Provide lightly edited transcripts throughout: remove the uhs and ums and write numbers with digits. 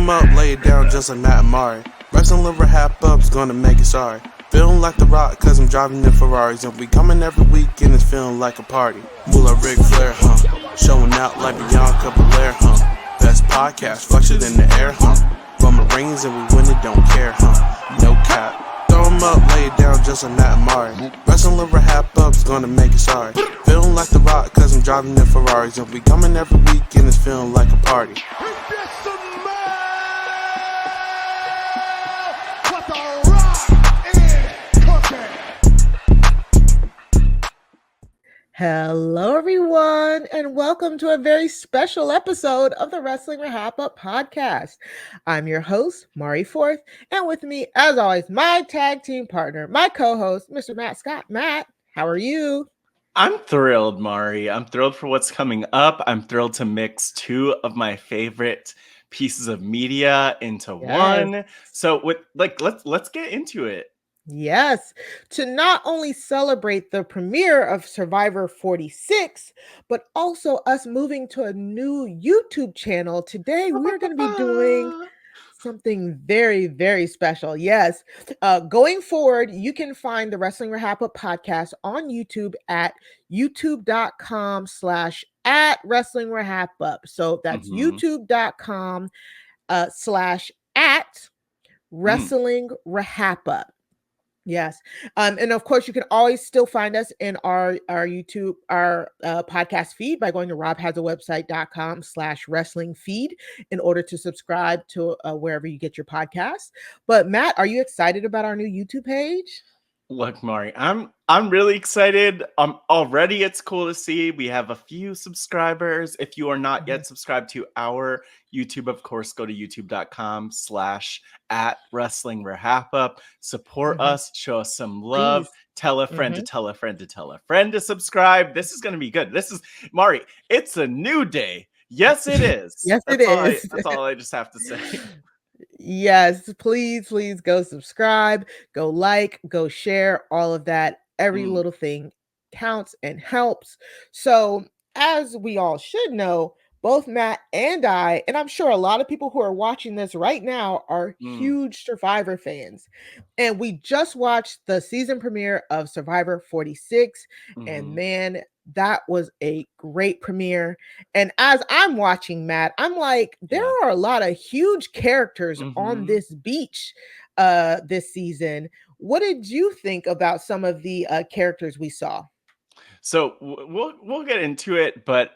him up, lay it down just like Matt and Mari. Wrestling liver RHAPUp's gonna make it sorry. Feeling like The Rock, cause I'm driving in Ferraris. And we coming every week and it's feeling like a party. Will a Ric Flair, huh? Showing out like Bianca Belair, huh? Best podcast, flush it in the air, huh? Roman Reigns and we win it, don't care, huh? No cap. Throw him up, lay it down just like Matt and Mari. Wrestling liver RHAPUp's gonna make it sorry. Feeling like The Rock, cause I'm driving in Ferraris. And we coming every week and it's feeling like a party. Hello, everyone, and welcome to a very special episode of the Wrestling RHAPUp podcast. I'm your host, Mari Forth, and with me, as always, my tag team partner, my co-host, Mr. Matt Scott. Matt, how are you? I'm thrilled, Mari. I'm thrilled for what's coming up. I'm thrilled to mix two of my favorite pieces of media into one. So, let's get into it. Yes, to not only celebrate the premiere of Survivor 46, but also us moving to a new YouTube channel. Today, we're going to be doing something very, very special. Yes, going forward, you can find the Wrestling RHAPUp podcast on YouTube at youtube.com/@Wrestling RHAPUp. So that's youtube.com /@ Wrestling RHAPUp. Yes. And of course, you can always still find us in our YouTube, our podcast feed by going to robhasawebsite.com/wrestling feed in order to subscribe to wherever you get your podcasts. But Matt, are you excited about our new YouTube page? Look, Mari, I'm really excited. Already it's cool to see we have a few subscribers. If you are not yet subscribed to our YouTube, of course, go to youtube.com/@Wrestling RHAPUp. Support us, show us some love. Please. Tell a friend to tell a friend to tell a friend to subscribe. This is going to be good. This is Mari. It's a new day. Yes, it is. Yes, it is. That's all I just have to say. Yes, please go subscribe, go like, go share, all of that. Every little thing counts and helps. So, as we all should know, both Matt and I, and I'm sure a lot of people who are watching this right now are huge Survivor fans. And we just watched the season premiere of Survivor 46. And man, that was a great premiere. And as I'm watching, Matt, I'm like, there are a lot of huge characters on this beach this season. What did you think about some of the characters we saw? So we'll get into it, but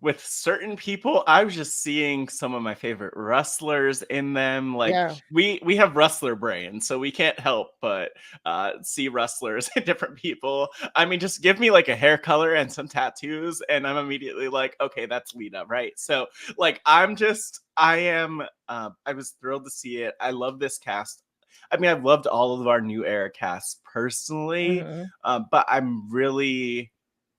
with certain people, I was just seeing some of my favorite wrestlers in them. Like we have wrestler brain, so we can't help but see wrestlers in different people. I mean, just give me like a hair color and some tattoos, and I'm immediately like, okay, that's Lita, right? So like, I was thrilled to see it. I love this cast. I mean, I've loved all of our new era casts personally, but I'm really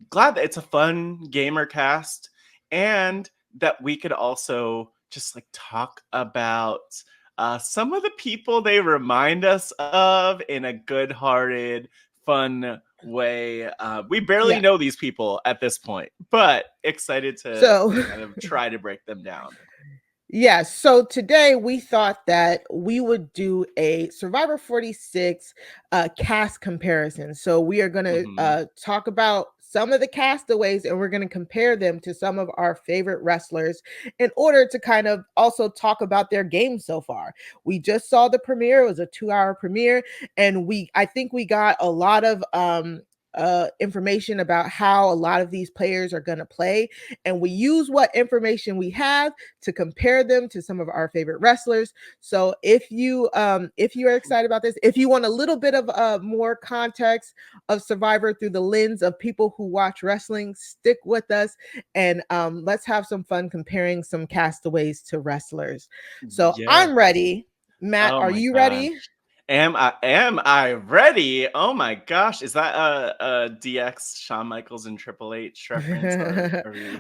glad that it's a fun gamer cast and that we could also just like talk about some of the people they remind us of in a good-hearted, fun way. We barely know these people at this point, but excited to kind of try to break them down. Yes. So today we thought that we would do a Survivor 46 cast comparison. So we are going to talk about some of the castaways and we're going to compare them to some of our favorite wrestlers in order to kind of also talk about their game so far. We just saw the premiere. It was a 2-hour premiere. And I think we got a lot of information about how a lot of these players are going to play, and we use what information we have to compare them to some of our favorite wrestlers. So if you are excited about this, if you want a little bit of more context of Survivor through the lens of people who watch wrestling, stick with us and let's have some fun comparing some castaways to wrestlers. So I'm ready. Matt, are you ready? Am I ready? Oh my gosh, is that a DX Shawn Michaels and Triple H reference?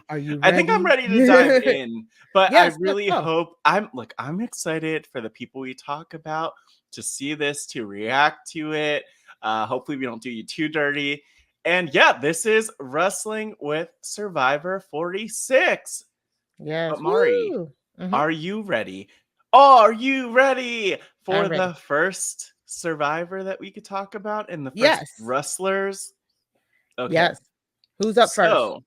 Are you ready? I think I'm ready to dive in, but I really hope I'm excited for the people we talk about to see this, to react to it. Hopefully we don't do you too dirty. And this is Wrestling with Survivor 46. Yes, but Mari, Are you ready? Are you ready for I'm ready. the first survivor that we could talk about and the first Yes. rustlers? Okay. Yes. Who's up first? So,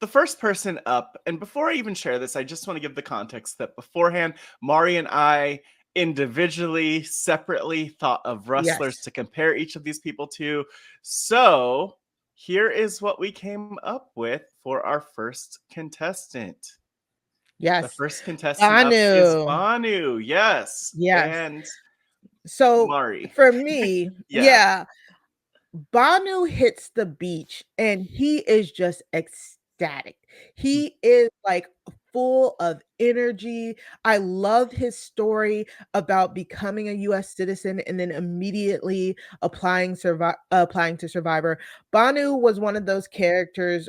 the first person up, and before I even share this, I just want to give the context that beforehand, Mari and I individually, separately thought of rustlers Yes. to compare each of these people to. So, here is what we came up with for our first contestant. The Yes. first contestant up is Bhanu. Bhanu. Yes. Yes. And So Mari. for me, Yeah. yeah, Bhanu hits the beach and he is just ecstatic. He is like full of energy. I love his story about becoming a US citizen and then immediately applying to Survivor. Bhanu was one of those characters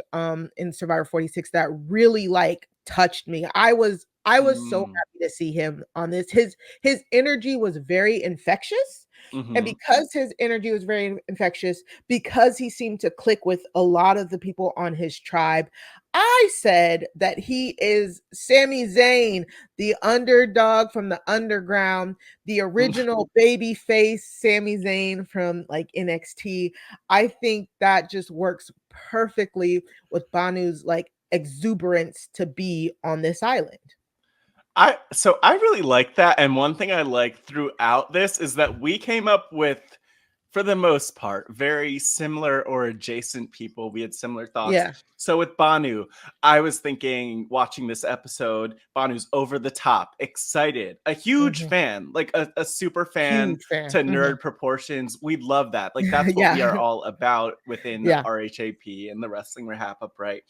in Survivor 46 that really like touched me. I was so Mm. happy to see him on this. His energy was very infectious. And Mhm. because his energy was very infectious, because he seemed to click with a lot of the people on his tribe, I said that he is Sami Zayn, the underdog from the underground, the original baby face Sami Zayn from like NXT. I think that just works perfectly with Banu's like exuberance to be on this island. I really like that, and one thing I like throughout this is that we came up with, for the most part, very similar or adjacent people. We had similar thoughts. Yeah. So with Bhanu, I was thinking, watching this episode, Banu's over the top, excited, a huge Mhm. fan, like a super fan Huge fan. to Mhm. nerd proportions. We love that. Like that's what we are Yeah. all about within Yeah. RHAP and the Wrestling RHAPup, right?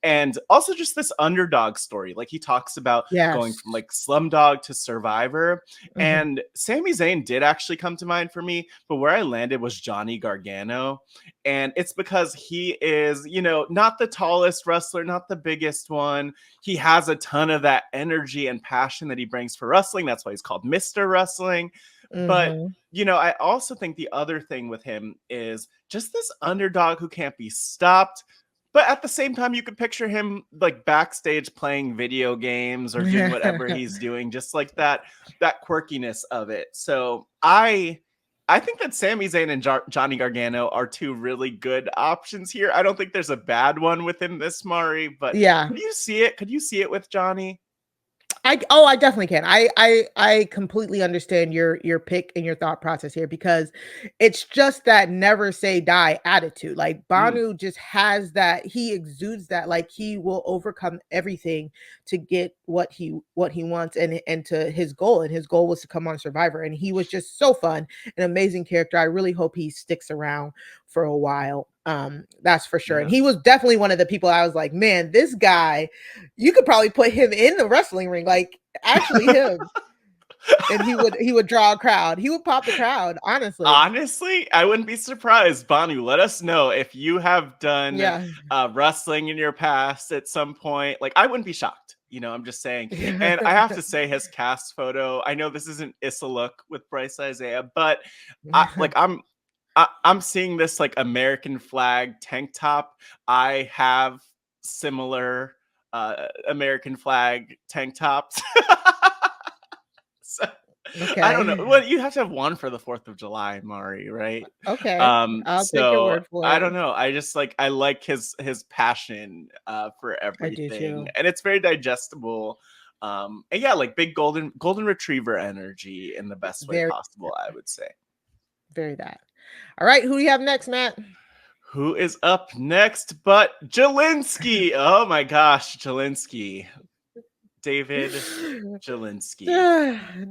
And also just this underdog story. Like he talks about going Yes. from like Slumdog to Survivor. Mhm. And Sami Zayn did actually come to mind for me, but where I landed was Johnny Gargano. And it's because he is, not the tallest wrestler, not the biggest one. He has a ton of that energy and passion that he brings for wrestling. That's why he's called Mr. Wrestling. But Mhm. I also think the other thing with him is just this underdog who can't be stopped. But at the same time, you could picture him like backstage playing video games or doing whatever he's doing, just like that quirkiness of it. So I think that Sami Zayn and Johnny Gargano are two really good options here. I don't think there's a bad one within this, Mari, but Yeah. could you see it? Could you see it with Johnny? I definitely can. I completely understand your pick and your thought process here because it's just that never say die attitude. Like Mm, Banu just has that, he exudes that, like he will overcome everything to get what he wants and to his goal. And his goal was to come on Survivor. And he was just so fun, an amazing character. I really hope he sticks around for a while. That's for sure. And yeah. he was definitely one of the people I was like, man, this guy, you could probably put him in the wrestling ring, like actually him, and he would draw a crowd. He would pop the crowd, honestly. Honestly, I wouldn't be surprised. Bhanu, let us know if you have done Yeah. wrestling in your past at some point. Like, I wouldn't be shocked. I'm just saying. And I have to say, his cast photo. I know this isn't Issa look with Bryce Isaiah, but I'm seeing this like American flag tank top. I have similar American flag tank tops. So, I don't know. Okay. Well, you have to have one for the 4th of July, Mari, right? Okay. I'll take your So word for I it. don't know. I just I like his passion for I do everything, too. and it's very digestible. And yeah, like big golden retriever energy in the best way Very, possible, I would say. very that. All right. Who do you have next, Matt? Who is up next but Jelinsky? Oh my gosh, Jelinsky. David Jelinsky.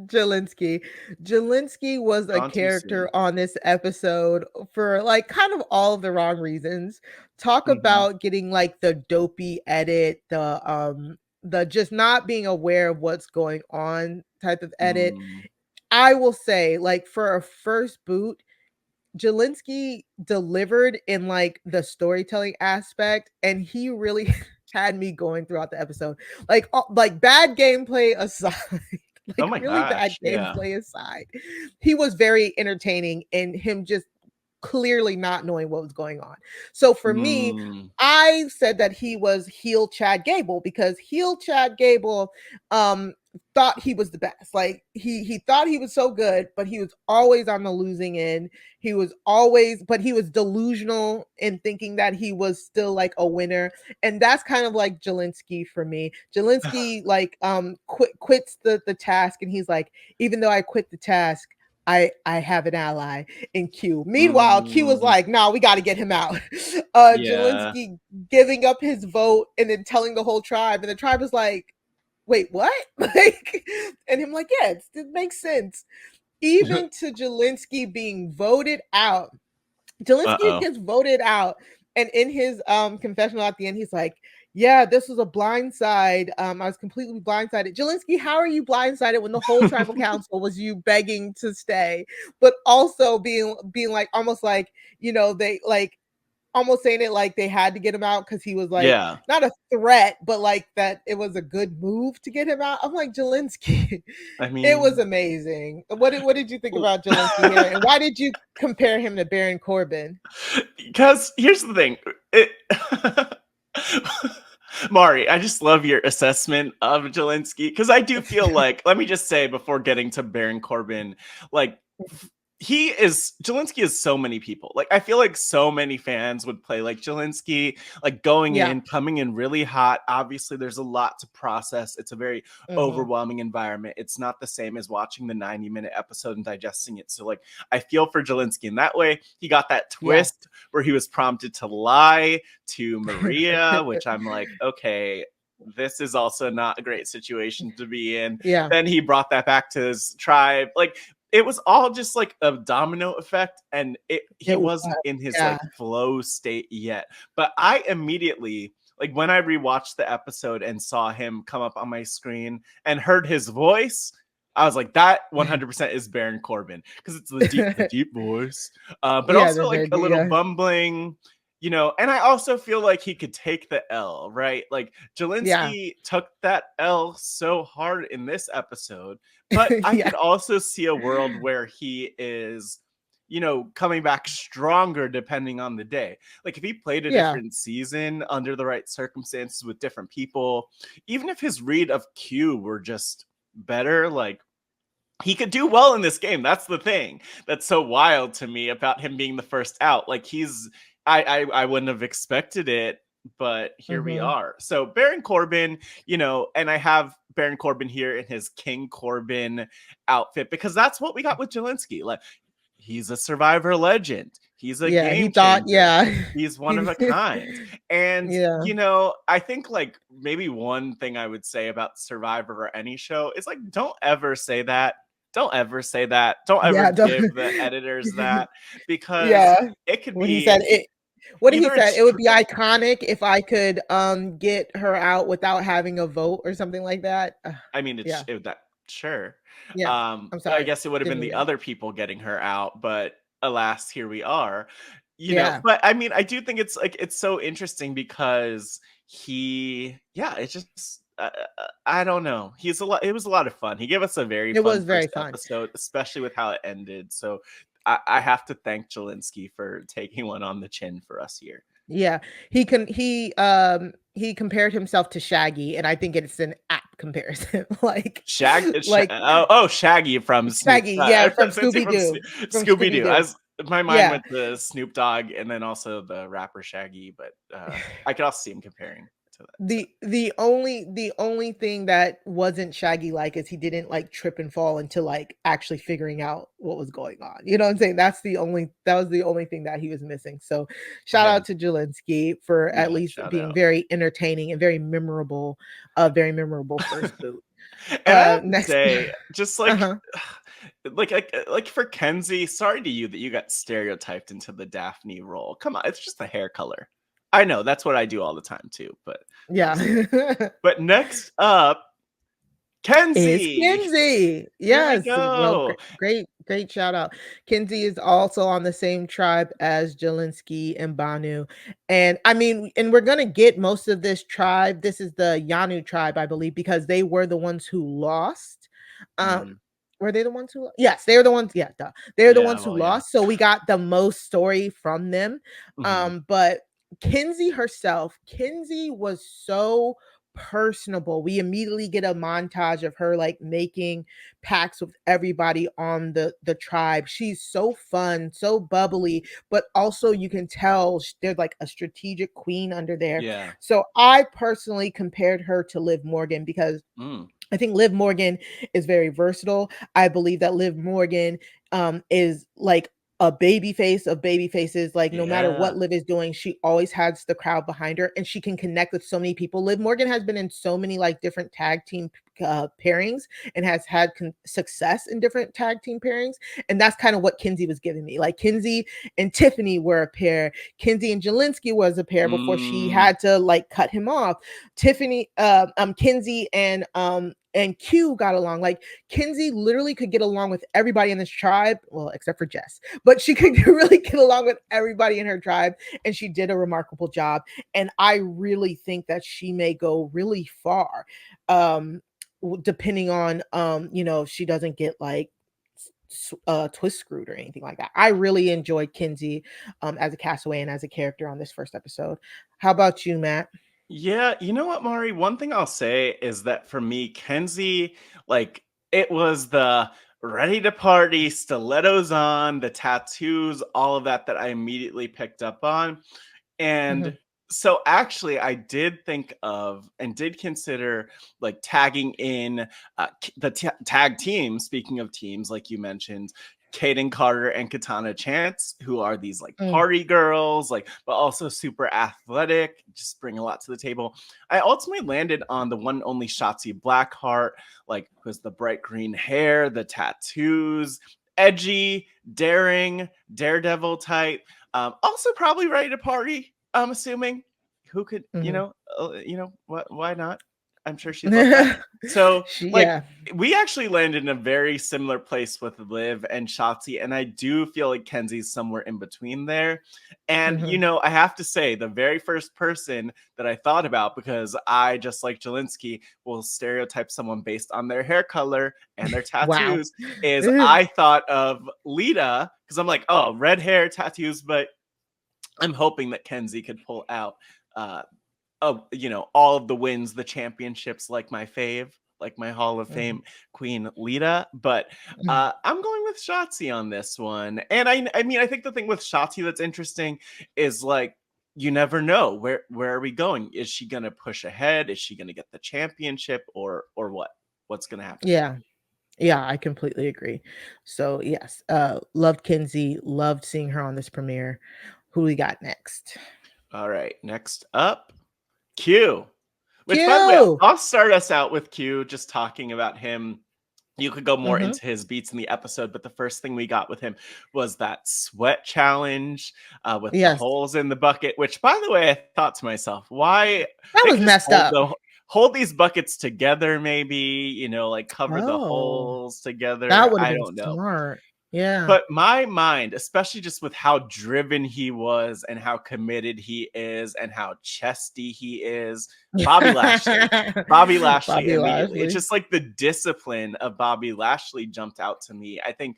Jelinsky. Jelinsky was a Gone too character soon. on this episode for like kind of all of the wrong reasons. Talk Mhm. about getting like the dopey edit, the just not being aware of what's going on type of edit. Mm. I will say, like, for a first boot, Jelinsky delivered in like the storytelling aspect, and he really had me going throughout the episode. Like bad gameplay aside, Oh like my really bad gosh, yeah. gameplay aside, he was very entertaining, and him just clearly not knowing what was going on. So for me, Mm. I said that he was heel Chad Gable, because heel Chad Gable thought he was the best. Like he thought he was so good, but he was always on the losing end. He was delusional in thinking that he was still like a winner. And that's kind of like Jelinsky for me. Jelinsky like quits the task, and he's like, even though I quit the task, I have an ally in Q. Meanwhile, Q was like, "No, we got to get him out." Yeah. Jelinsky giving up his vote and then telling the whole tribe, and the tribe was like, "Wait, what?" Like, and him like, "Yeah, it makes sense." Even to Jelinsky being voted out, Jelinsky Uh-oh. gets voted out, and in his confessional at the end, he's like, "Yeah, this was a blindside. I was completely blindsided." Jelinsky, how are you blindsided when the whole tribal council was you begging to stay, but also being like almost like, they like almost saying it like they had to get him out because he was like Yeah. not a threat, but like that it was a good move to get him out. I'm like, Jelinsky, I it was mean, amazing. What did you think about Jelinsky here, and why did you compare him to Baron Corbin? because here's the thing. Mari, I just love your assessment of Jelinsky, because I do feel like, let me just say before getting to Baron Corbin, like Jelinsky is so many people. Like I feel like so many fans would play like Jelinsky, like Yeah. coming in really hot. Obviously, there's a lot to process. It's a very Mhm. overwhelming environment. It's not the same as watching the 90-minute episode and digesting it. So like I feel for Jelinsky in that way. He got that Yeah. twist where he was prompted to lie to Maria, which I'm like, okay, this is also not a great situation to be in. Yeah. Then he brought that back to his tribe. Like it was all just like a domino effect, and he It was. wasn't in his Yeah. like flow state yet. But I immediately, like when I rewatched the episode and saw him come up on my screen and heard his voice, I was like, that 100% is Baron Corbin, because it's the deep voice, but Yeah, also like a little yeah. bumbling, and I also feel like he could take the L, right? Like Yeah. Jelinsky took that L so hard in this episode, but I Yeah. could also see a world where he is, coming back stronger depending on the day. Like if he played a Yeah. different season under the right circumstances with different people, even if his read of Q were just better, like he could do well in this game. That's the thing that's so wild to me about him being the first out. Like I wouldn't have expected it, but here we Mhm. are. So Baron Corbin, and I have Baron Corbin here in his King Corbin outfit, because that's what we got with Jelinsky. Like he's a Survivor legend. He's a Yeah, he game thought, changer. yeah. He's one of He a kind. And, Yeah. I think like maybe one thing I would say about Survivor or any show is like, don't ever say that. Don't ever say that. Don't ever Yeah, give the editors that, because yeah. it could When he be said it what did he either said? it's It would true. be iconic if I could get her out without having a vote or something like that. I mean, Yeah. that sure. Yeah. I'm I sorry. guess it would have been Didn't mean the that. other people getting her out, but alas, here we are. Yeah. But I mean, I do think it's like it's so interesting because it's just I don't know. He's a lot. It was a lot of fun. He gave us a very It fun was very first fun. episode, especially with how it ended. So I have to thank Jelinsky for taking one on the chin for us here. Yeah. He compared himself to Shaggy, and I think it's an apt comparison. Like like Shaggy from Snoop. Shaggy, yeah, from Since Scooby Doo. From Scooby Scooby Doo. Doo. As my mind Yeah. went to Snoop Dogg and then also the rapper Shaggy, but I could also see him comparing to that. So. The only thing that wasn't Shaggy like is he didn't like trip and fall until like actually figuring out what was going on. You know what I'm saying? That was the only thing that he was missing. So shout Yeah, out to Jelinsky for at yeah, least shout being out. very entertaining and very memorable first boot. And I have to Next. say, just Uh-huh. like for Kenzie, sorry to you that you got stereotyped into the Daphne role. Come on, it's just the hair color. I know that's what I do all the time too, but I'm just saying. Yeah. But next up, Is Kenzie. Kenzie. Here we Yes. Well, go. great shout out. Kenzie is also on the same tribe as Jelinsky and Bhanu. And I mean, and we're gonna get most of this tribe. This is the Yanu tribe, I believe, because they were the ones who lost. Mhm. Were they the ones who yes, they were the ones, yeah, duh. They're the Yeah, ones who well, yeah. lost. So we got the most story from them. Mhm. But Kenzie herself, Kenzie was so personable. We immediately get a montage of her like making pacts with everybody on the tribe. She's so fun, so bubbly, but also you can tell there's like a strategic queen under there. Yeah. So I personally compared her to Liv Morgan because I think Liv Morgan is very versatile. I believe that Liv Morgan is like a baby face of baby faces. Like no matter Yeah. what Liv is doing, she always has the crowd behind her and she can connect with so many people. Liv Morgan has been in so many like different tag team pairings and has had success in different tag team pairings. And that's kind of what Kenzie was giving me. Like Kenzie and Tiffany were a pair. Kenzie and Jelinsky was a pair before she had to like cut him off. Tiffany, Kenzie and Q got along. Like Kenzie literally could get along with everybody in this tribe, well, except for Jess, but she could really get along with everybody in her tribe, and she did a remarkable job. And I really think that she may go really far, depending on, if she doesn't get like twist screwed or anything like that. I really enjoyed Kenzie as a castaway and as a character on this first episode. How about you, Matt? Yeah, you know what, Mari? One thing I'll say is that for me, Kenzie, like, it was the ready to party, stilettos on, the tattoos, all of that I immediately picked up on. And Mhm. so actually, I did think of and did consider like tagging in the tag team. Speaking of teams, like you mentioned, Kaden Carter and Katana Chance, who are these like Mm. party girls, like, but also super athletic, just bring a lot to the table. I ultimately landed on the one and only Shotzi Blackheart, like, who has the bright green hair, the tattoos, edgy, daring, daredevil type. Also probably ready to party. I'm assuming. Who could, Mhm. what? Why not? I'm sure she'd love that. So, like, Yeah. we actually landed in a very similar place with Liv and Shotzi, and I do feel like Kenzie's somewhere in between there. And Mhm. I have to say, the very first person that I thought about, because I, just like Jelinsky, will stereotype someone based on their hair color and their Wow. tattoos, is I thought of Lita, because I'm like, oh, red hair, tattoos, but I'm hoping that Kenzie could pull out, uh, all of the wins, the championships, like my fave, like my Hall of Mhm. Fame queen Lita. But Mhm. I'm going with Shotzi on this one. And I mean, I think the thing with Shotzi that's interesting is like, you never know where are we going? Is she gonna push ahead? Is she gonna get the championship, or what? What's gonna happen? Yeah. Yeah, I completely agree. So, yes, loved Kenzie, loved seeing her on this premiere. Who we got next? All right, next up, Q. Which, by the way, Q. I'll start us out with Q, just talking about him. You could go more Mhm. into his beats in the episode, but the first thing we got with him was that sweat challenge with the Yes. holes in the bucket. Which, by the way, I thought to myself, why That they was could just messed up. hold these buckets together, maybe, like cover the Oh, holes together. that would have I been don't know. smart. Yeah. But my mind, especially just with how driven he was and how committed he is and how chesty he is, Bobby Lashley. Bobby Lashley Bobby immediately. It's Lashley. just like the discipline of Bobby Lashley jumped out to me. I think,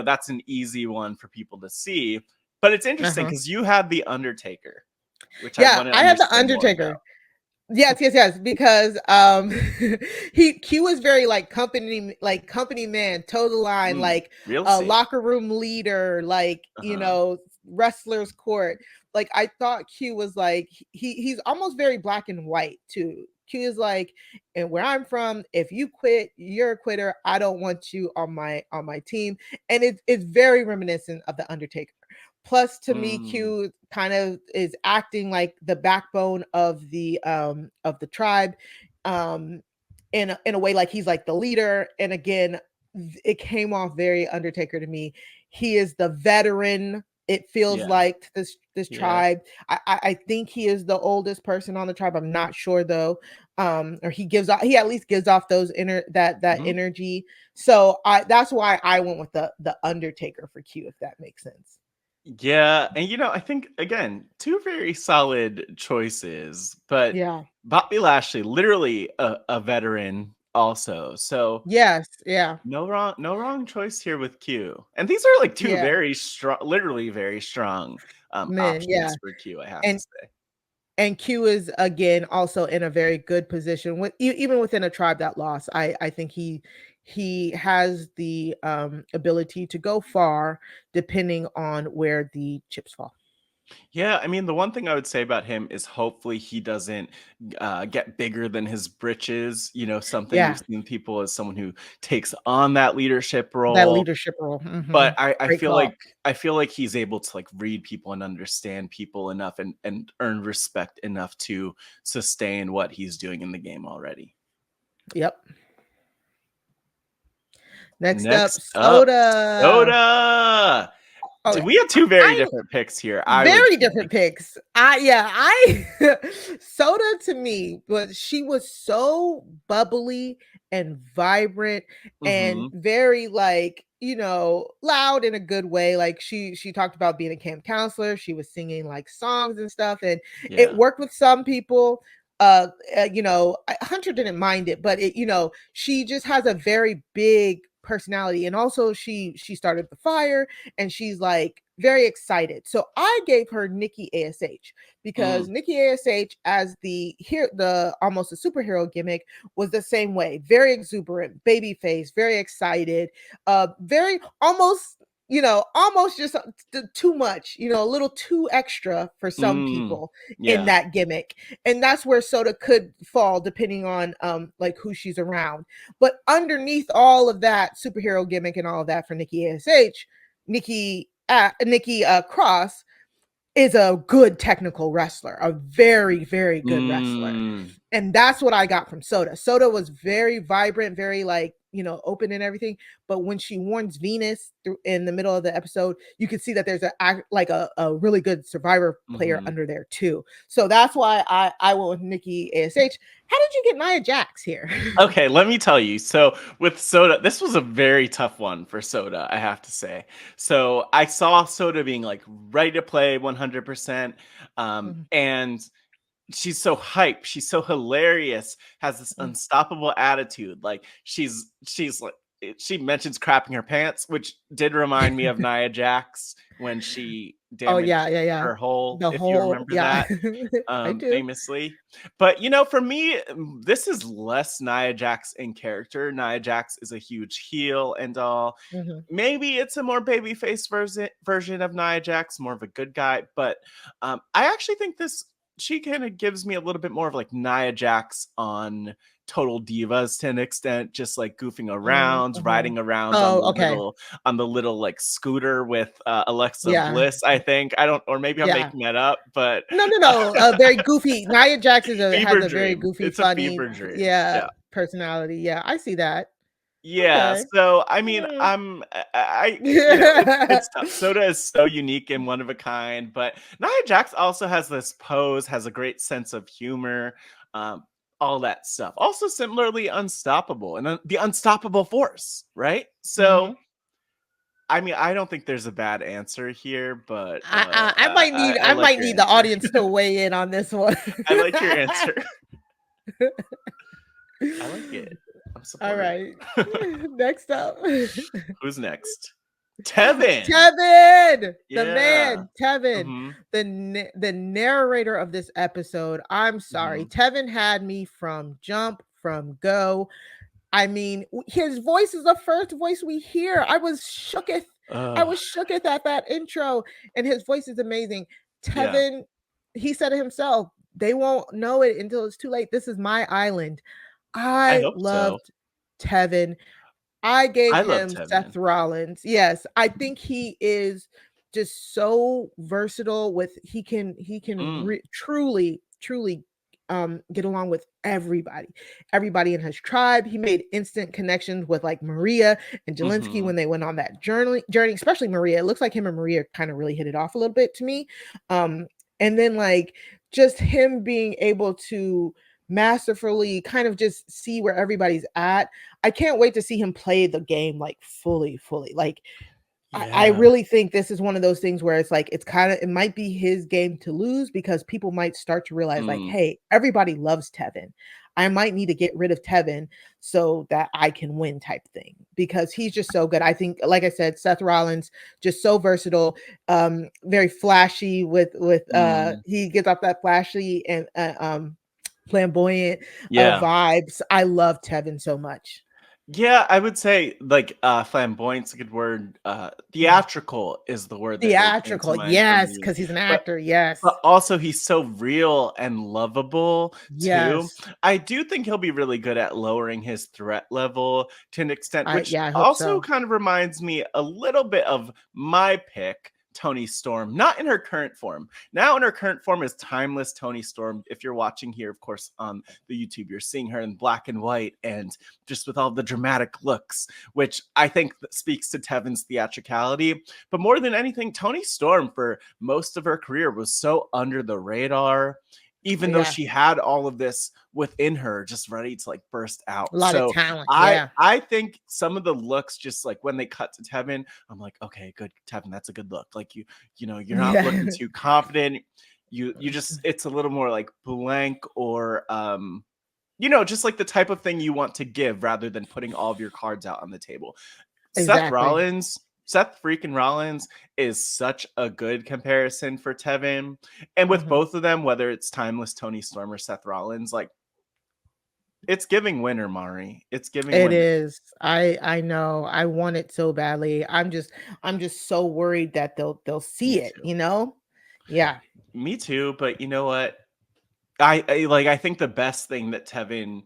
that's an easy one for people to see. But it's interesting Uh-huh. because you had The Undertaker, which I Yeah, want to I have the understand more Undertaker. about. Yes, yes, yes, because he Q is very like company man, toe the line, like Real a estate. locker room leader, like Uh-huh. wrestlers court. Like I thought Q was like he's almost very black and white too. Q is like, and where I'm from, if you quit, you're a quitter. I don't want you on my team. And it's very reminiscent of the Undertaker. Plus, to me, Mm, Q kind of is acting like the backbone of the tribe, um, in a way like he's like the leader. And again, it came off very Undertaker to me. He is the veteran. It feels yeah. like this Yeah. tribe. I think he is the oldest person on the tribe. I'm not sure though. Or he at least gives off those that Mhm. energy. So that's why I went with the Undertaker for Q, if that makes sense. Yeah, and I think again, two very solid choices, but Yeah. Bobby Lashley, literally a veteran also. So Yes. Yeah. no wrong choice here with Q. And these are like two Yeah. very strong, literally very strong Men, options for Q, I have to and say. and Q is again also in a very good position with even within a tribe that lost. I think he has the ability to go far depending on where the chips fall. Yeah, I mean, the one thing I would say about him is hopefully he doesn't get bigger than his britches. You know, something we've Yeah, seen people as someone who takes on that leadership that role. leadership role. But I Great feel call. like he's able to like read people and understand people enough and earn respect enough to sustain what he's doing in the game already. Yep. Next up, Next up, Soda. Soda. Okay, We had two very I different picks here, I would very say. different picks. I Soda to me she was so bubbly and vibrant and Hmm. very like, loud in a good way. Like she talked about being a camp counselor. She was singing like songs and stuff, and it Yeah. worked with some people. Hunter didn't mind it, but she just has a very big personality, and also she started the fire, and she's like very excited. So I gave her Nikki ASH because Mm. Nikki ASH as the almost a superhero gimmick was the same way. Very exuberant, baby face, very excited, very almost just too much, a little too extra for some Mm. people in Yeah. that gimmick. And that's where Soda could fall depending on like who she's around. But underneath all of that superhero gimmick and all of that for Nikki ASH, Nikki Cross is a good technical wrestler, a very, very good wrestler. Mm. And that's what I got from Soda. Soda was very vibrant, very like, open and everything. But when she warns Venus in the middle of the episode, you can see that there's a really good Survivor player Mhm. under there too. So that's why I went with Nikki ASH. How did you get Nia Jax here? Okay, let me tell you. So with Soda, this was a very tough one for Soda, I have to say. So I saw Soda being like ready to play 100%. Mhm. And she's so hype. She's so hilarious. Has this Mhm. unstoppable attitude. Like she's like she mentions crapping her pants, which did remind me of Nia Jax when she Oh damaged yeah, yeah, yeah. her hole, The if you whole remember yeah. that I do. famously. But for me, this is less Nia Jax in character. Nia Jax is a huge heel and all. Mhm. Maybe it's a more babyface version of Nia Jax, more of a good guy. But I actually think she kind of gives me a little bit more of like Nia Jax on Total Divas to an extent, just like goofing Mhm, around, mhm. riding around Oh, okay. on the little like scooter with Alexa Yeah, Bliss. I think I don't, or maybe I'm yeah. making that up, but No, no, no, very goofy. Nia Jax has fever a very dream. goofy, It's a funny, fever dream. yeah, Yeah. personality. Yeah, I see that. Yeah, Okay. so I mean, Mm. it's tough. Soda is so unique and one of a kind, but Nia Jax also has this pose, has a great sense of humor, um, all that stuff. Also, similarly unstoppable and the unstoppable force, right? So, Mhm. I mean, I don't think there's a bad answer here, but I might need I I like might your need the answer. audience to weigh in on this one. I like your answer. I like it. I'm All supportive. right. Next up. Who's next? Tevin. Tevin, the Yeah. man, Tevin, Mhm. the narrator of this episode. I'm sorry, Mhm. Tevin had me from jump, from go. I mean, his voice is the first voice we hear. I Ugh. was shooketh at that intro, and his voice is amazing. Yeah. Tevin, he said it himself. They won't know it until it's too late. This is my island. I I hope so. loved Tevin. I gave I love him Seth Tevin. Rollins. Yes, I think he is just so versatile with he can Mm. truly get along with everybody in his tribe. He made instant connections with like Maria and Jelinsky Mhm. when they went on that journey, especially Maria. It looks like him and Maria kind of really hit it off a little bit to me. And then like just him being able to masterfully kind of just see where everybody's at. I can't wait to see him play the game like fully. Like I really think this is one of those things where it's like it might be his game to lose because people might start to realize like, Mm. hey, everybody loves Tevin. I might need to get rid of Tevin so that I can win type thing because he's just so good. I think, like I said, Seth Rollins just so versatile, very flashy with Mm. he gets off that flashy and flamboyant Yeah. vibes. I love Tevin so much. Yeah, I would say like flamboyant's a good word. Theatrical is the word that really came to Theatrical, mind for yes, me. because he's an But actor, yes. but also he's so real and lovable too. Yes. I do think he'll be really good at lowering his threat level to an extent, which I hope also so. kind of reminds me a little bit of my pick, Tony Storm, not in her current form. Now in her current form is timeless Tony Storm. If you're watching here, of course, on the YouTube, you're seeing her in black and white and just with all the dramatic looks, which I think speaks to Tevin's theatricality. But more than anything, Tony Storm for most of her career was so under the radar, even though Yeah, she had all of this within her just ready to like burst out. a lot of So talent, I yeah. I think some of the looks, just like when they cut to Tevin, I'm like, okay, good, Tevin, that's a good look. Like you know, you're not looking Yeah. too confident. You just, it's a little more like blank, or you know, just like the type of thing you want to give rather than putting all of your cards out on the table. Exactly. Seth freaking Rollins is such a good comparison for Tevin. And with Mhm. both of them, whether it's timeless Tony Storm or Seth Rollins, like it's giving winner, Mari. It's giving It winner. is. I know. I want it so badly. I'm just so worried that they'll Me see it, too. you know? Yeah. Me too. But you know what? I think the best thing that Tevin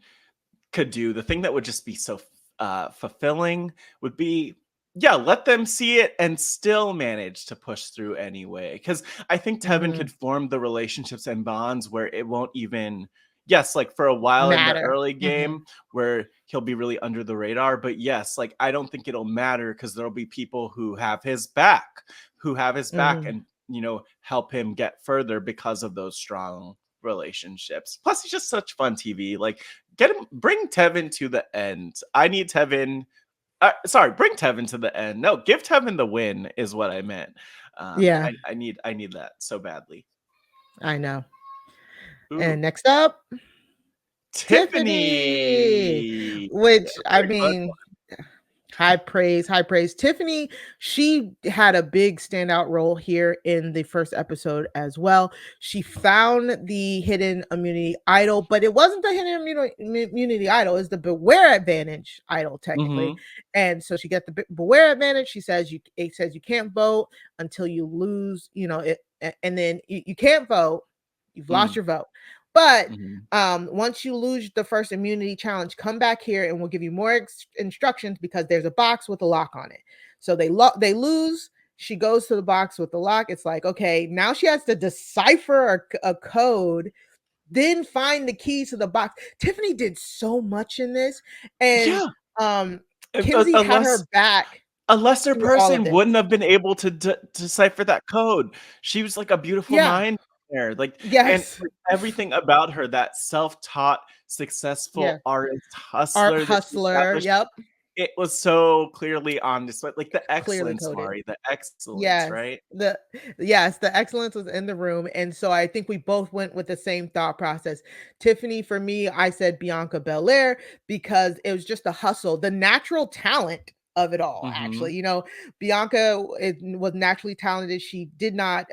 could do, the thing that would just be so fulfilling, would be, yeah, let them see it and still manage to push through anyway. Because I think Tevin Mhm. could form the relationships and bonds where it won't even, yes, like for a while in the Matter. early Mhm. game where he'll be really under the radar, but yes, like I don't think it'll matter because there'll be people who have his back Mhm. and, you know, help him get further because of those strong relationships. Plus, he's just such fun TV. Like, get him, bring Tevin to the end. I need Tevin. Sorry, bring Tevin to the end. No, give Tevin the win is what I meant. Yeah, I need that so badly. I know. Ooh, And next up, Tiffany, Tiffany. which I Very fun. mean, high praise, high praise. Tiffany, she had a big standout role here in the first episode as well. She found the hidden immunity idol, but it wasn't the hidden immunity idol, it's the beware advantage idol technically. Mm-hmm. And so she got the beware advantage. She says it says you can't vote until you lose, and then you can't vote. You've lost Mm, your vote. But mm-hmm. once you lose the first immunity challenge, come back here and we'll give you more instructions because there's a box with a lock on it. So they lose. She goes to the box with the lock. It's like, okay, now she has to decipher a code, then find the key to the box. Tiffany did so much in this, and Yeah. um, Uh, uh, Kenzie had unless her back A lesser through all of person this. wouldn't have been able to decipher that code. She was like a beautiful Yeah. mind there, like, and Yes. like, everything about her, that self-taught, Yeah. successful artist Art hustler that she hustler. established, Yep. it was so clearly on display, like the Clearly excellence, coded. Mari, the excellence, Yes. right? The excellence was in the room. And so I think we both went with the same thought process. Tiffany, for me, I said Bianca Belair because it was just the hustle, the natural talent of it all, actually. Mhm. Bianca was naturally talented. She did not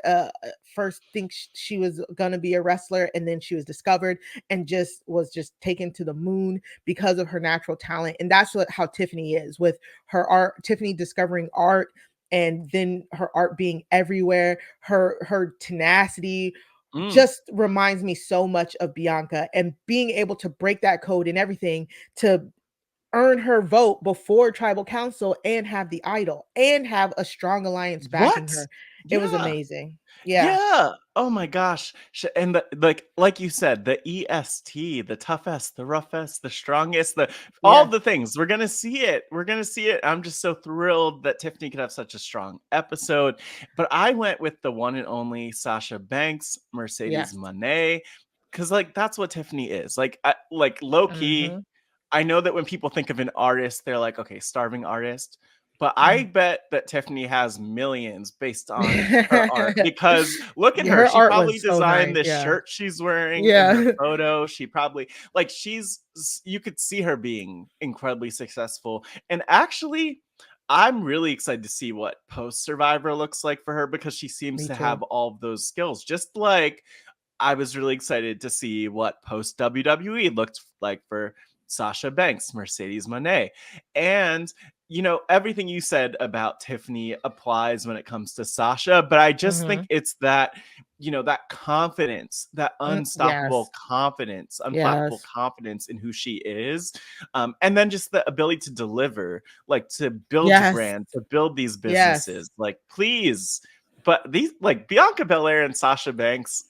first think she was gonna be a wrestler, and then she was discovered and just taken to the moon because of her natural talent. And that's how Tiffany is with her art, Tiffany discovering art and then her art being everywhere, her tenacity Mm. just reminds me so much of Bianca and being able to break that code and everything to earn her vote before tribal council and have the idol and have a strong alliance backing What? her. It was Yeah. amazing. Yeah. Yeah. Oh my gosh. And like you said, the EST, the toughest, the roughest, the strongest, the all Yeah. the things. We're gonna see it. We're gonna see it. I'm just so thrilled that Tiffany could have such a strong episode. But I went with the one and only Sasha Banks, Mercedes Yes. Monet, because like that's what Tiffany is. Like low key. Mhm. I know that when people think of an artist, they're like, okay, starving artist. but I bet that Tiffany has millions based on her art, because look at her. Her She art probably was so designed nice. this Yeah. shirt she's wearing in her Yeah. photo. She probably, like, you could see her being incredibly successful. And actually, I'm really excited to see what post Survivor looks like for her, because she seems Me to too. have all of those skills. Just like I was really excited to see what post WWE looked like for Sasha Banks, Mercedes Moné. And, everything you said about Tiffany applies when it comes to Sasha, but I just think it's that, that confidence, that Yes. unflappable Yes. confidence in who she is. And then just the ability to deliver, like to build your Yes. brand, to build these Yes. businesses. Like, please. But these, like, Bianca Belair and Sasha Banks,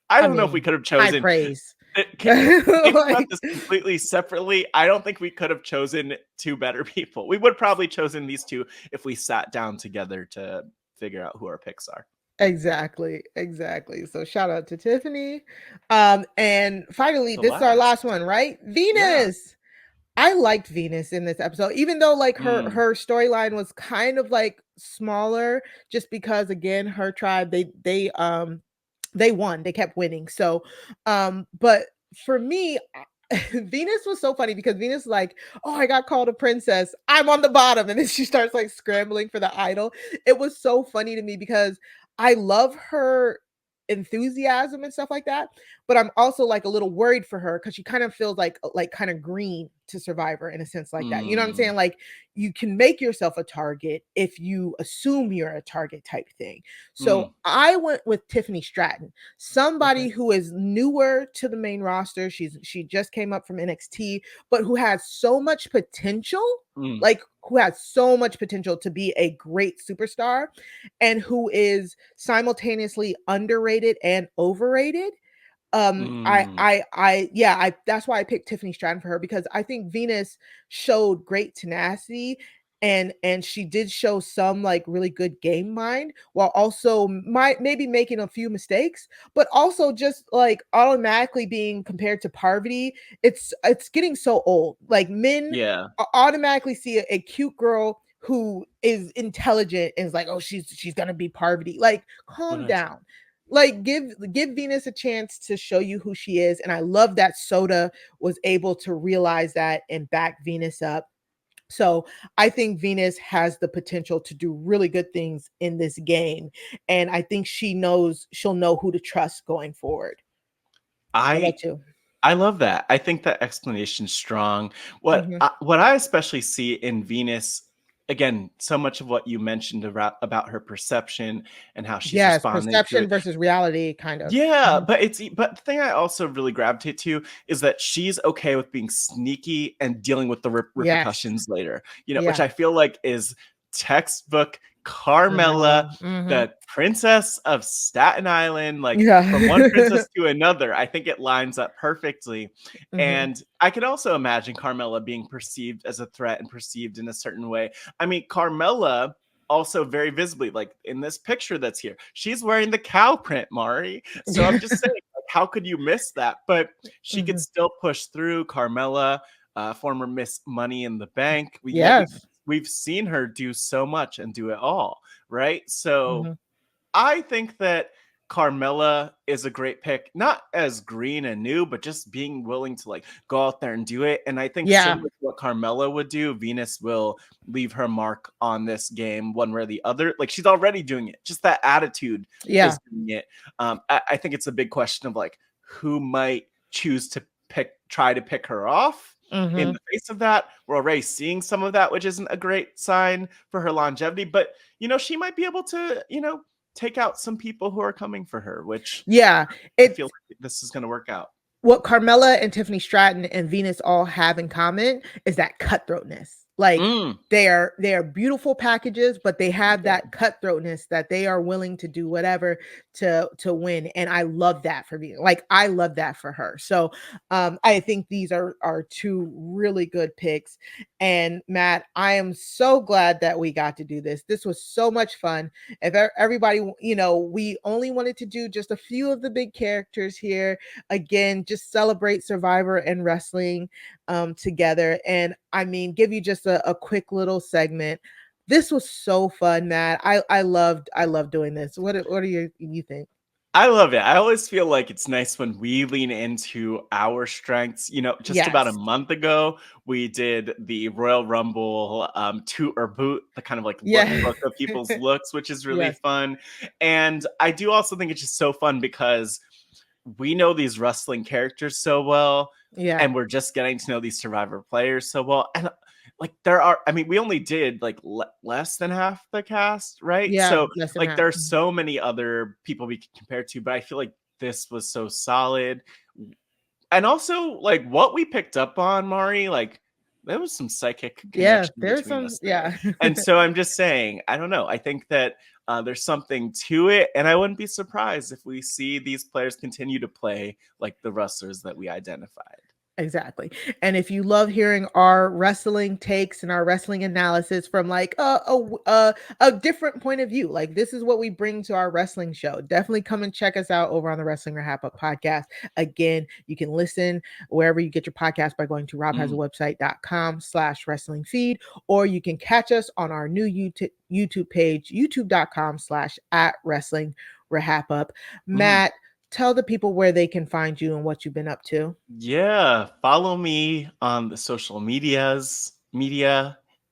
I don't know if we could have high chosen. praise. Thinking about Like, this completely separately, I don't think we could have chosen two better people. We would probably chosen these two if we sat down together to figure out who our picks are. exactly. So shout out to Tiffany. And finally, The this is our last last. one, right? Yeah. Venus. I liked Venus in this episode, even though like her Mm. her storyline was kind of like smaller, just because again her tribe they won, they kept winning. So but for me, Venus was so funny because Venus like, oh, I got called a princess, I'm on the bottom, and then she starts like scrambling for the idol. It was so funny to me because I love her enthusiasm and stuff like that, but I'm also like a little worried for her because she kind of feels like kind of green to Survivor in a sense like that. You know what I'm Mm. saying? Like you can make yourself a target if you assume you're a target type thing. So Mm. I went with Tiffany Stratton, somebody Okay. who is newer to the main roster. She just came up from NXT, but who has so much potential, Mm. like who has so much potential to be a great superstar, and who is simultaneously underrated and overrated. Mm. I that's why I picked Tiffany Stratton for her, because I think Venus showed great tenacity, and she did show some like really good game mind, while also might maybe making a few mistakes, but also just like automatically being compared to Parvati. It's getting so old. Like men Yeah. automatically see a cute girl who is intelligent and is like, oh, she's gonna be Parvati. Like, calm 100%. down. Like give Venus a chance to show you who she is. And I love that Soda was able to realize that and back Venus up. So I think Venus has the potential to do really good things in this game. And I think she'll know who to trust going forward. How I about you? I love that. I think that explanation's strong. Mhm. What I especially see in Venus, again, so much of what you mentioned about her perception and how she's Yes, responding to perception it. versus reality, kind of. Yeah, Mhm. but the thing I also really gravitate to is that she's okay with being sneaky and dealing with the Yes. repercussions later. Which Yeah. I feel like is textbook Carmela, Carmela. Mhm. the princess of Staten Island, like from one Yeah. princess to another. I think it lines up perfectly. Mhm. And I could also imagine Carmela being perceived as a threat and perceived in a certain way. I mean, Carmela also very visibly, like in this picture that's here, she's wearing the cow print, Mari. So I'm just saying, like, how could you miss that? But she could Mhm. still push through. Carmela, former Miss Money in the Bank. Yes. We've seen her do so much and do it all, right? So Mhm. I think that Carmela is a great pick, not as green and new, but just being willing to like go out there and do it. And I think Yeah. similar to what Carmela would do, Venus will leave her mark on this game one way or the other. Like she's already doing it. Just that attitude Yeah. is doing it. I think it's a big question of like who might choose to try to pick her off. In Mhm. the face of that, we're already seeing some of that, which isn't a great sign for her longevity. But she might be able to, take out some people who are coming for her, which Yeah. I feel It's like this is going to work out. what Carmela and Tiffany Stratton and Venus all have in common is that cutthroatness. Like Mm. they are beautiful packages, but they have Yeah. that cutthroatness that they are willing to do whatever to win. And I love that for me. Like I love that for her. So I think these are two really good picks. And Matt, I am so glad that we got to do this. This was so much fun. If everybody, we only wanted to do just a few of the big characters here. Again, just celebrate Survivor and wrestling together. And I mean, give you just a quick little segment. this was so fun, Matt. I loved doing this. What do you think? I love it. I always feel like it's nice when we lean into our strengths. You know, just about a Yes. month ago, we did the Royal Rumble toot or boot, the kind of like Yeah. look of people's looks, which is really Yes. fun. And I do also think it's just so fun because we know these wrestling characters so well, Yeah. and we're just getting to know these Survivor players so well. And like we only did like less than half the cast, right? Yeah, So less than like half. there are so many other people we can compare to, but I feel like this was so solid. And also like what we picked up on, Mari, like there was some psychic Yeah, connection there's between some. us there. Yeah. And so I'm just saying, I don't know. I think that there's something to it, and I wouldn't be surprised if we see these players continue to play like the wrestlers that we identified. Exactly. And if you love hearing our wrestling takes and our wrestling analysis from like a different point of view, like this is what we bring to our wrestling show, definitely come and check us out over on the Wrestling RHAPup podcast. Again, you can listen wherever you get your podcast by going to robhasawebsite.com/wrestling feed, or you can catch us on our new YouTube page, youtube.com/@wrestling RHAPup. Matt, tell the people where they can find you and what you've been up to. Yeah, follow me on the social media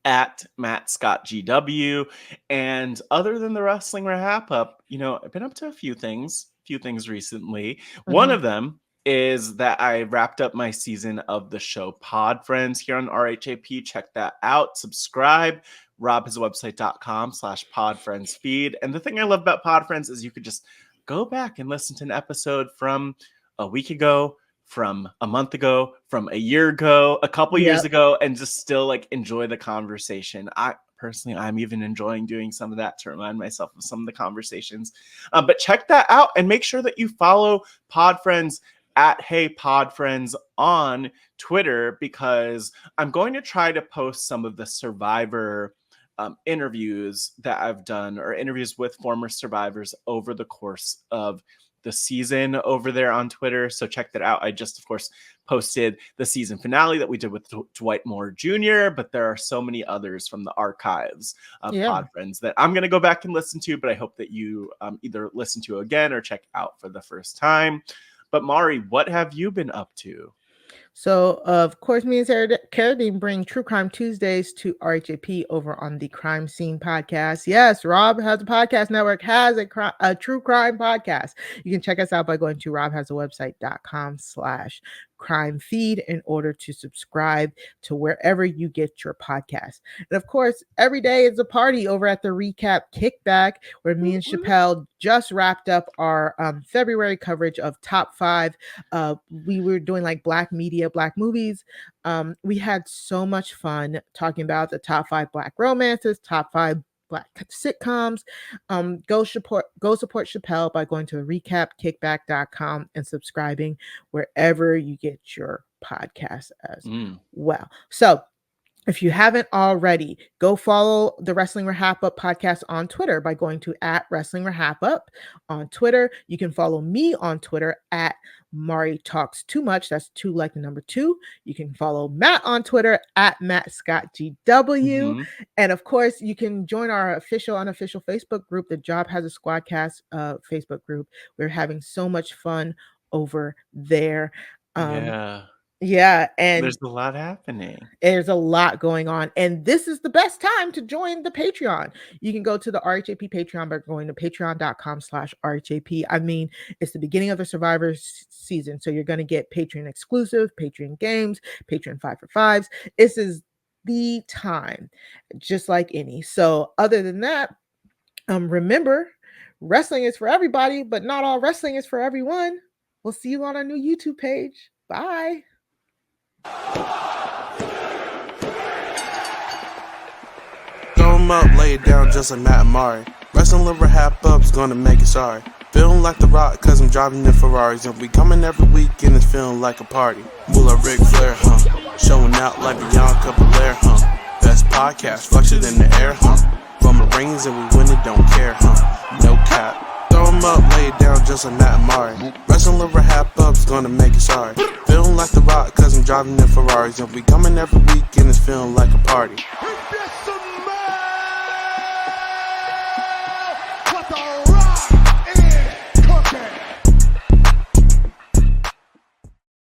at Matt Scott GW. And other than the Wrestling RHAPup, you know, I've been up to a few things recently. One of them is that I wrapped up my season of the show Pod Friends here on RHAP. Check that out. Subscribe. robhasawebsite.com/podfriendsfeed. And the thing I love about Pod Friends is you could just go back and listen to an episode from a week ago, from a month ago, from a year ago, a couple years ago, and just still like enjoy the conversation. I'm even enjoying doing some of that to remind myself of some of the conversations. But check that out and make sure that you follow Pod Friends at Hey Pod Friends on Twitter, because I'm going to try to post some of the Survivor interviews that I've done, or interviews with former survivors over the course of the season over there on Twitter. So check that out. I just, of course, posted the season finale that we did with Dwight Moore Jr., but there are so many others from the archives of Pod Friends that I'm going to go back and listen to, but I hope that you either listen to again or check out for the first time. But Mari, what have you been up to? So, of course, me and Carradine bring True Crime Tuesdays to RHAP over on the Crime Scene podcast. Yes, Rob Has a Podcast Network has a true crime podcast. You can check us out by going to robhasawebsite.com/crime feed in order to subscribe to wherever you get your podcast. And of course, every day is a party over at the Recap Kickback, where me and Chappelle just wrapped up our February coverage of top 5. We were doing like Black media, Black movies. We had so much fun talking about the top 5 Black romances, top 5 Black sitcoms. Go support Chappelle by going to recapkickback.com and subscribing wherever you get your podcast as well. So if you haven't already, go follow the Wrestling RHAPup podcast on Twitter by going to @Wrestling RHAPup on Twitter. You can follow me on Twitter at Mari Talks Too Much. That's 2 like the number 2. You can follow Matt on Twitter at Matt Scott GW. And of course, you can join our unofficial Facebook group, the Job Has a Squadcast Facebook group. We're having so much fun over there. Yeah, and there's a lot happening. There's a lot going on, and this is the best time to join the Patreon. You can go to the RHAP Patreon by going to patreon.com/RHAP. I mean, it's the beginning of the Survivor season, so you're going to get Patreon exclusive, Patreon games, Patreon 5 for 5s. This is the time, just like any. So other than that, remember, wrestling is for everybody, but not all wrestling is for everyone. We'll see you on our new YouTube page. Bye. Throw 'em up, lay it down just like Matt and Mari. Wrestling RHAPup's gonna make it sorry. Feeling like The Rock, cause I'm driving in Ferraris. And we coming every week and it's feeling like a party. Will a Ric Flair, showing out like Bianca Belair, Best podcast, fluctuate in the air, Roman Reigns and we win it, don't care, No cap. Throw 'em up, lay it down just like Matt and Mari. Wrestling RHAPup's gonna make it sorry. Feeling like The Rock, cause I'm driving in Ferraris. And we coming every week and it's feeling like a party.